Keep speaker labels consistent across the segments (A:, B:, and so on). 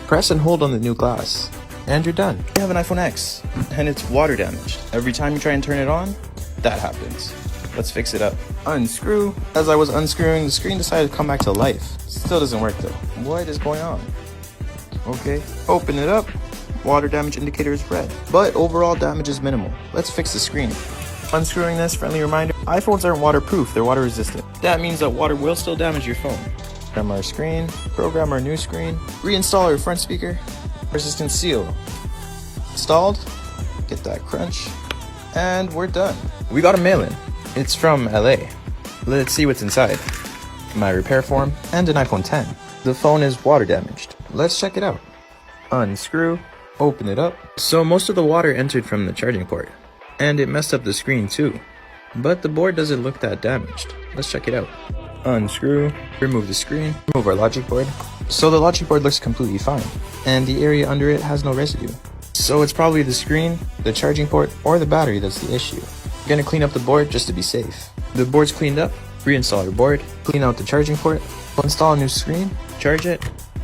A: Press and hold on the new glass, and you're done. You have an iPhone X, and it's water damaged. Every time you try and turn it on, that happens. Let's fix it up. Unscrew. As I was unscrewing, the screen decided to come back to life. Still doesn't work though. What is going on? Okay, open it up. Water damage indicator is red, but overall damage is minimal. Let's fix the screen. Unscrewing this, friendly reminder, iPhones aren't waterproof, they're water resistant. That means that water will still damage your phone. Program our screen, program our new screen, reinstall our front speaker, resistant seal. Installed, get that crunch, and we're done. We got a mail-in. It's from LA. Let's see what's inside. My repair form and an iPhone X. The phone is water damaged. Let's check it out. Unscrew, open it up. So most of the water entered from the charging port, and it messed up the screen too. But the board doesn't look that damaged. Let's check it out. Unscrew, remove the screen, remove our logic board. So the logic board looks completely fine, and the area under it has no residue. So it's probably the screen, the charging port, or the battery that's the issue. We're gonna clean up the board just to be safe. The board's cleaned up, reinstall your board, clean out the charging port, install a new screen, charge it,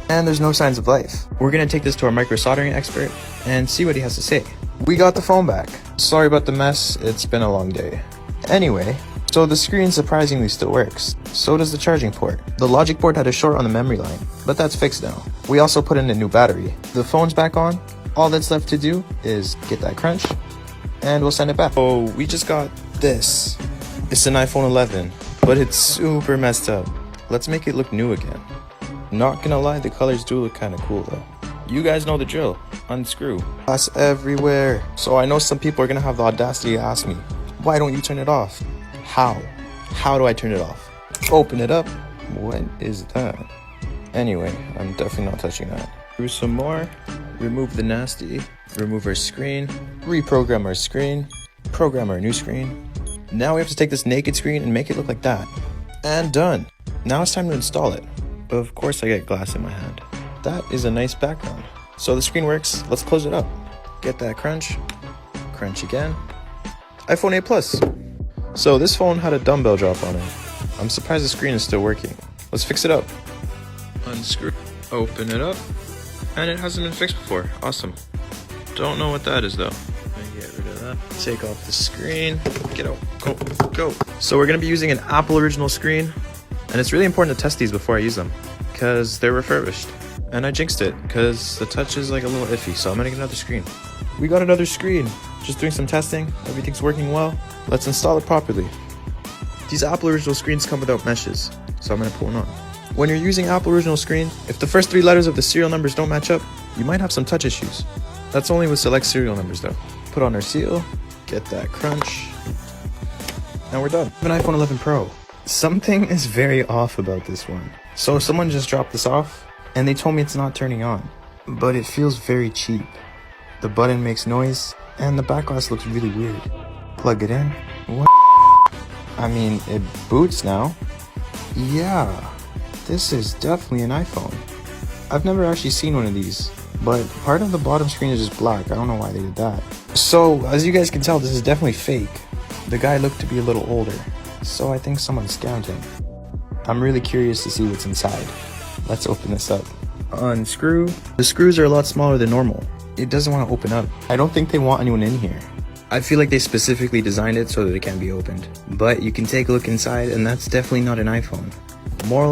A: and there's no signs of life. We're gonna take this to our micro soldering expert and see what he has to say. We got the phone back. Sorry about the mess, it's been a long day. Anyway, so the screen surprisingly still works. So does the charging port. The logic board had a short on the memory line, but that's fixed now. We also put in a new battery. The phone's back on. All that's left to do is get that crunch, and we'll send it back. Oh, we just got this. It's an iPhone 11, but it's super messed up. Let's make it look new again. Not gonna lie, the colors do look kinda cool though. You guys know the drill. Unscrew. Glass everywhere. So I know some people are gonna have the audacity to ask me, why don't you turn it off? How? How do I turn it off? Open it up. What is that? Anyway, I'm definitely not touching that. Do some more. Remove the nasty. Remove our screen. Reprogram our screen. Program our new screen. Now we have to take this naked screen and make it look like that. And done. Now it's time to install it. Of course I get glass in my hand. That is a nice background. So the screen works. Let's close it up. Get that crunch. Crunch again. iPhone 8 Plus. So this phone had a dumbbell drop on it. I'm surprised the screen is still working. Let's fix it up. Unscrew. Open it up. And it hasn't been fixed before. Awesome. Don't know what that is though. Get rid of that. Take off the screen. Get out. Go. Go. So we're going to be using an Apple original screen. And it's really important to test these before I use them, because they're refurbished. And I jinxed it, because the touch is like a little iffy, so I'm gonna get another screen. We got another screen. Just doing some testing. Everything's working well. Let's install it properly. These Apple original screens come without meshes, so I'm gonna put one on. When you're using Apple original screen, if the first 3 letters of the serial numbers don't match up, you might have some touch issues. That's only with select serial numbers though. Put on our seal, get that crunch, and we're done. I have an iPhone 11 Pro. Something is very off about this one. So someone just dropped this off, and they told me it's not turning on. But it feels very cheap. The button makes noise, and the back glass looks really weird. Plug it in. What? I mean, it boots now. Yeah, this is definitely an iPhone. I've never actually seen one of these, but part of the bottom screen is just black. I don't know why they did that. So, as you guys can tell, this is definitely fake. The guy looked to be a little older, so I think someone scammed him. I'm really curious to see what's inside. Let's open this up. Unscrew. The screws are a lot smaller than normal. It doesn't want to open up. I don't think they want anyone in here. I feel like they specifically designed it so that it can't be opened. But you can take a look inside, and that's definitely not an iPhone. Moral